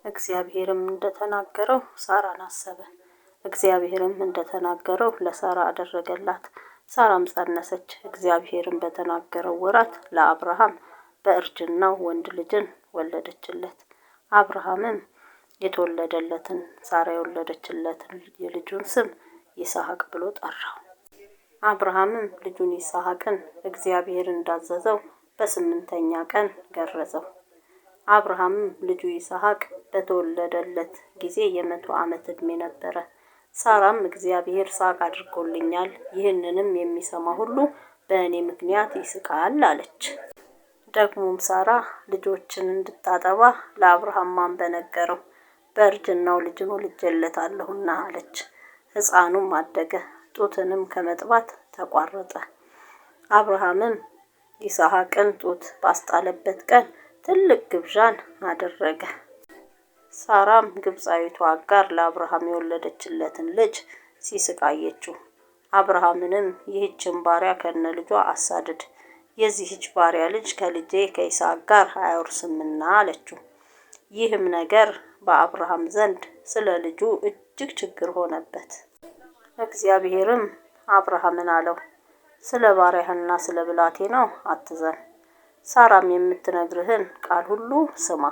እግዚአብሔርም እንደተናገረው ሳራን አሰበ። እግዚአብሔርም እንደተናገረው ለሳራ አደረገላት። ሳራም ጸነሰች። እግዚአብሔርም በተናገረው ወራት ለአብርሃም በእርጅናው ወንድ ልጅን ወለደችለት። አብርሃምም የተወለደለትን ሳራ የወለደችለትን የልጁን ስም ይስሐቅ ብሎ ጠራው። አብርሃምም ልጁን ይስሐቅን እግዚአብሔር እንዳዘዘው በ8ኛ ቀን ገረዘው። አብርሃምም ልጁ ይስሐቅ በተወለደለት ጊዜ የ100 ዓመት ዕድሜ ነበረ። ሳራም እግዚአብሔር ሳቅ አድርጎልኛል፣ ይህንንም የሚሰማ ሁሉ በእኔ ምክንያት ይስቃል አለች። ደግሞም ሳራ ልጆችን እንድታጠባ ለአብርሃም ማን በነገረው? በእርጅናው ልጅን ወልጄለታለሁና አለች። ሕፃኑም አደገ፣ ጡትንም ከመጥባት ተቋረጠ። አብርሃምም ይስሐቅን ጡት ባስጣለበት ቀን ትልቅ ግብዣን አደረገ። ሳራም ግብፃዊቱ አጋር ለአብርሃም የወለደችለትን ልጅ ሲስቅ አየችው። አብርሃምንም ይህችን ባሪያ ከነ ልጇ አሳድድ፣ የዚህች ባሪያ ልጅ ከልጄ ከይስሐቅ ጋር አያወርስምና አለችው። ይህም ነገር በአብርሃም ዘንድ ስለ ልጁ እጅግ ችግር ሆነበት። እግዚአብሔርም አብርሃምን አለው፣ ስለ ባሪያህና ስለ ብላቴናው አትዘን። ሳራም የምትነግርህን ቃል ሁሉ ስማ፣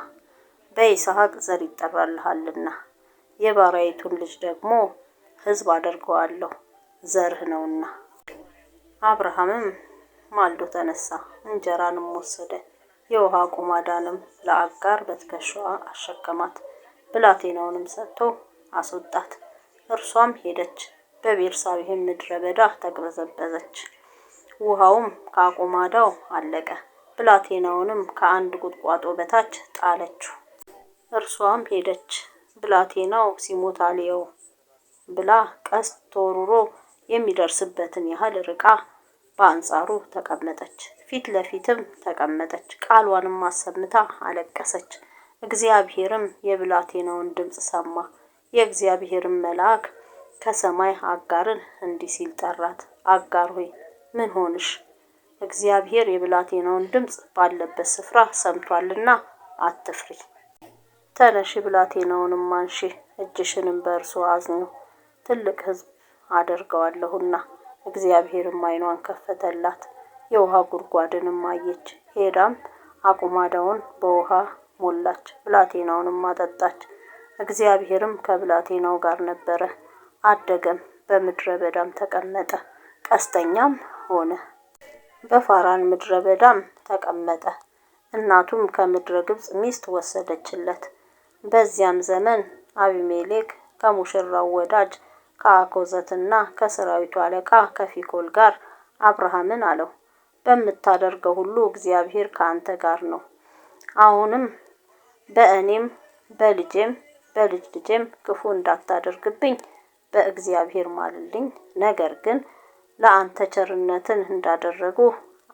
በይስሐቅ ዘር ይጠራልሃልና የባሪያይቱን ልጅ ደግሞ ሕዝብ አደርገዋለሁ፣ ዘርህ ነውና። አብርሃምም ማልዶ ተነሳ፣ እንጀራንም ወሰደ፣ የውሃ ቁማዳንም ለአጋር በትከሻዋ አሸከማት፣ ብላቴናውንም ሰጥቶ አስወጣት። እርሷም ሄደች፣ በቤርሳቤህም ምድረ በዳ ተቅበዘበዘች። ውሃውም ከአቁማዳው አለቀ። ብላቴናውንም ከአንድ ቁጥቋጦ በታች ጣለችው። እርሷም ሄደች፣ ብላቴናው ሲሞት አልየው ብላ ቀስት ተወርውሮ የሚደርስበትን ያህል ርቃ በአንጻሩ ተቀመጠች። ፊት ለፊትም ተቀመጠች፣ ቃሏንም አሰምታ አለቀሰች። እግዚአብሔርም የብላቴናውን ድምፅ ሰማ። የእግዚአብሔርም መልአክ ከሰማይ አጋርን እንዲህ ሲል ጠራት፣ አጋር ሆይ ምን ሆንሽ? እግዚአብሔር የብላቴናውን ድምፅ ባለበት ስፍራ ሰምቷልና አትፍሪ። ተነሺ፣ ብላቴናውንም አንሺ፣ እጅሽንም በእርሱ አጽኚ፣ ትልቅ ሕዝብ አደርገዋለሁና። እግዚአብሔርም ዓይኗን ከፈተላት፣ የውሃ ጉድጓድንም አየች። ሄዳም አቁማዳውን በውሃ ሞላች፣ ብላቴናውንም አጠጣች። እግዚአብሔርም ከብላቴናው ጋር ነበረ፣ አደገም፣ በምድረ በዳም ተቀመጠ፣ ቀስተኛም ሆነ። በፋራን ምድረ በዳም ተቀመጠ። እናቱም ከምድረ ግብፅ ሚስት ወሰደችለት። በዚያም ዘመን አቢሜሌክ ከሙሽራው ወዳጅ ከአኮዘትና ከሰራዊቱ አለቃ ከፊኮል ጋር አብርሃምን አለው፣ በምታደርገው ሁሉ እግዚአብሔር ከአንተ ጋር ነው። አሁንም በእኔም በልጄም በልጅ ልጄም ክፉ እንዳታደርግብኝ በእግዚአብሔር ማልልኝ። ነገር ግን ለአንተ ቸርነትን እንዳደረጉ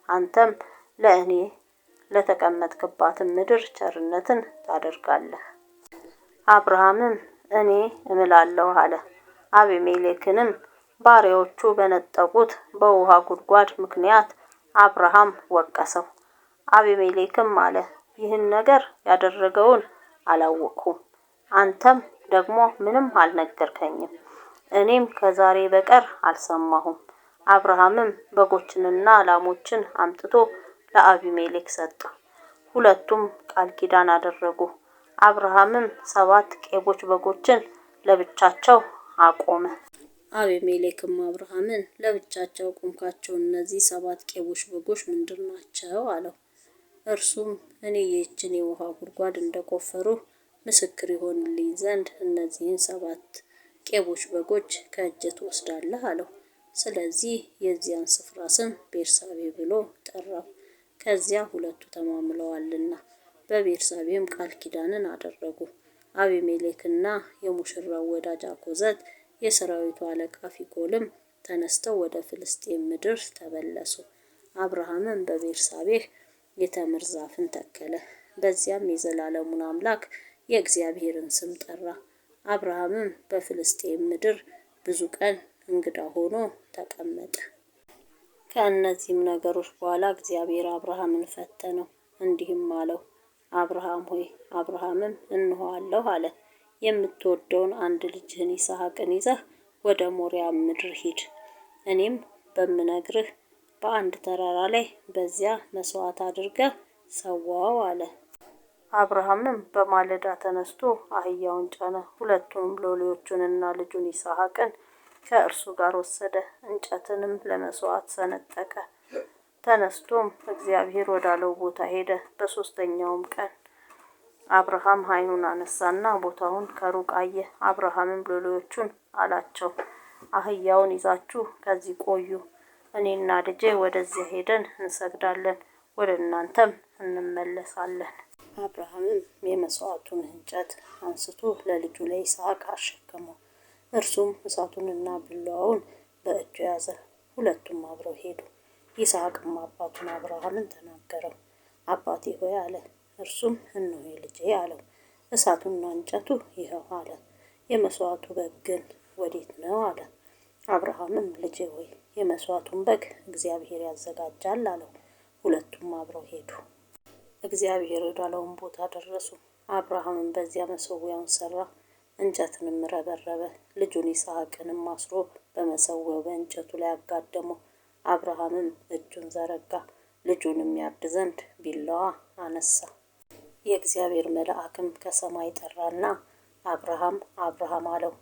አንተም ለእኔ ለተቀመጥክባትን ምድር ቸርነትን ታደርጋለህ። አብርሃምም እኔ እምላለሁ አለ። አቢሜሌክንም ባሪያዎቹ በነጠቁት በውሃ ጉድጓድ ምክንያት አብርሃም ወቀሰው። አቢሜሌክም አለ፣ ይህን ነገር ያደረገውን አላወቅሁም፣ አንተም ደግሞ ምንም አልነገርከኝም፣ እኔም ከዛሬ በቀር አልሰማሁም። አብርሃምም በጎችንና ላሞችን አምጥቶ ለአቢሜሌክ ሰጠ። ሁለቱም ቃል ኪዳን አደረጉ። አብርሃምም 7 ቄቦች በጎችን ለብቻቸው አቆመ። አቢሜሌክም አብርሃምን ለብቻቸው ቆምካቸው፣ እነዚህ 7 ቄቦች በጎች ምንድናቸው? አለው። እርሱም እኔ ይህችን የውሃ ጉድጓድ እንደቆፈሩ ምስክር ይሆንልኝ ዘንድ እነዚህን 7 ቄቦች በጎች ከእጄ ትወስዳለህ አለው። ስለዚህ የዚያን ስፍራ ስም ቤርሳቤ ብሎ ጠራው፣ ከዚያ ሁለቱ ተማምለዋልና። በቤርሳቤም ቃል ኪዳንን አደረጉ። አቢሜሌክና የሙሽራው ወዳጅ አኮዘት የሰራዊቱ አለቃ ፊኮልም ተነስተው ወደ ፍልስጤም ምድር ተመለሱ። አብርሃምም በቤርሳቤህ የተምር ዛፍን ተከለ፣ በዚያም የዘላለሙን አምላክ የእግዚአብሔርን ስም ጠራ። አብርሃምም በፍልስጤም ምድር ብዙ ቀን እንግዳ ሆኖ ተቀመጠ። ከእነዚህም ነገሮች በኋላ እግዚአብሔር አብርሃምን ፈተነው፣ እንዲህም አለው፣ አብርሃም ሆይ፣ አብርሃምም እንሆ አለሁ አለ። የምትወደውን አንድ ልጅህን ይስሐቅን ይዘህ ወደ ሞሪያ ምድር ሂድ፣ እኔም በምነግርህ በአንድ ተራራ ላይ በዚያ መስዋዕት አድርገህ ሰዋው አለ። አብርሃምም በማለዳ ተነስቶ አህያውን ጫነ፣ ሁለቱንም ሎሌዎቹንና ልጁን ይስሐቅን ከእርሱ ጋር ወሰደ፣ እንጨትንም ለመስዋዕት ሰነጠቀ። ተነስቶም እግዚአብሔር ወዳለው ቦታ ሄደ። በሦስተኛውም ቀን አብርሃም ዓይኑን አነሳና ቦታውን ከሩቅ አየ። አብርሃምም ሎሌዎቹን አላቸው፣ አህያውን ይዛችሁ ከዚህ ቆዩ፣ እኔና ልጄ ወደዚያ ሄደን እንሰግዳለን፣ ወደ እናንተም እንመለሳለን። አብርሃምም የመስዋዕቱን እንጨት አንስቶ ለልጁ ለይስሐቅ አሸከመው። እርሱም እሳቱንና ቢላዋውን በእጁ ያዘ። ሁለቱም አብረው ሄዱ። ይስሐቅም አባቱን አብርሃምን ተናገረው። አባቴ ሆይ አለ። እርሱም እነሆ ልጄ አለው። እሳቱና እንጨቱ ይኸው አለ። የመስዋዕቱ በግ ግን ወዴት ነው አለ። አብርሃምም ልጄ ሆይ የመስዋዕቱን በግ እግዚአብሔር ያዘጋጃል አለው። ሁለቱም አብረው ሄዱ። እግዚአብሔር ወዳለውን ቦታ ደረሱ። አብርሃምም በዚያ መሠዊያውን ሠራ፣ እንጨትንም ረበረበ። ልጁን ይስሐቅንም አስሮ በመሠዊያው በእንጨቱ ላይ አጋደመው። አብርሃምም እጁን ዘረጋ፣ ልጁንም ያርድ ዘንድ ቢላዋ አነሳ። የእግዚአብሔር መልአክም ከሰማይ ጠራና አብርሃም አብርሃም አለው።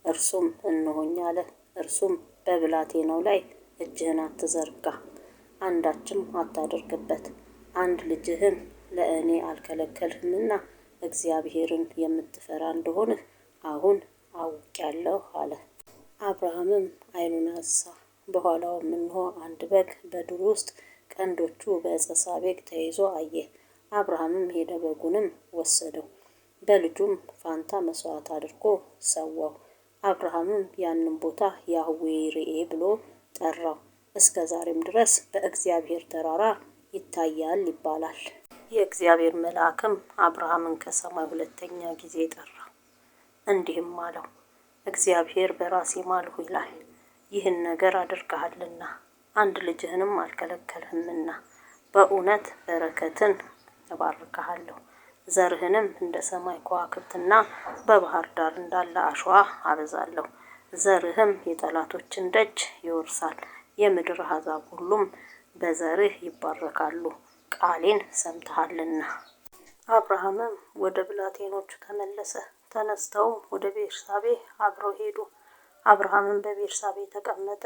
እርሱም እነሆኝ አለ። እርሱም በብላቴናው ላይ እጅህን አትዘርጋ፣ አንዳችም አታድርግበት። አንድ ልጅህን ለእኔ አልከለከልህምና እግዚአብሔርን የምትፈራ እንደሆንህ አሁን አውቄአለሁ አለ። አብርሃምም ዓይኑን አንሣ፣ በኋላውም እነሆ አንድ በግ በዱር ውስጥ ቀንዶቹ በዕፀ ሳቤቅ ተይዞ አየ። አብርሃምም ሄደ፣ በጉንም ወሰደው፣ በልጁም ፋንታ መስዋዕት አድርጎ ሰዋው። አብርሃምም ያንን ቦታ ያህዌ ይርኤ ብሎ ጠራው። እስከ ዛሬም ድረስ በእግዚአብሔር ተራራ ይታያል ይባላል። የእግዚአብሔር መልአክም አብርሃምን ከሰማይ ሁለተኛ ጊዜ ጠራው፣ እንዲህም አለው፣ እግዚአብሔር በራሴ ማልሁ ይላል፣ ይህን ነገር አድርገሃልና አንድ ልጅህንም አልከለከልህምና በእውነት በረከትን እባርክሃለሁ፣ ዘርህንም እንደ ሰማይ ከዋክብትና በባህር ዳር እንዳለ አሸዋ አበዛለሁ። ዘርህም የጠላቶችን ደጅ ይወርሳል። የምድር አሕዛብ ሁሉም በዘርህ ይባረካሉ፣ ቃሌን ሰምተሃልና። አብርሃምም ወደ ብላቴኖቹ ተመለሰ። ተነስተውም ወደ ቤርሳቤህ አብረው ሄዱ። አብርሃምም በቤርሳቤህ ተቀመጠ።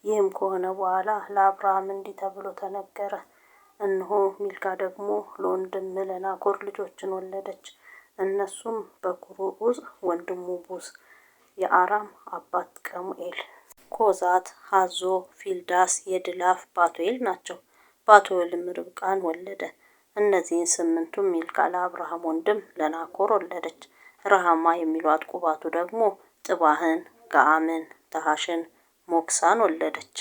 ይህም ከሆነ በኋላ ለአብርሃም እንዲህ ተብሎ ተነገረ። እነሆ ሚልካ ደግሞ ለወንድም ለናኮር ልጆችን ወለደች። እነሱም በኩሩ ዑፅ፣ ወንድሙ ቡዝ፣ የአራም አባት ቀሙኤል፣ ኮዛት፣ ሐዞ፣ ፊልዳስ፣ የድላፍ፣ ባቱኤል ናቸው። ባቱኤልም ርብቃን ወለደ። እነዚህን ስምንቱም ሚልካ ለአብርሃም ወንድም ለናኮር ወለደች። ረሃማ የሚሏት ቁባቱ ደግሞ ጥባህን፣ ገአምን፣ ተሐሽን፣ ሞክሳን ወለደች።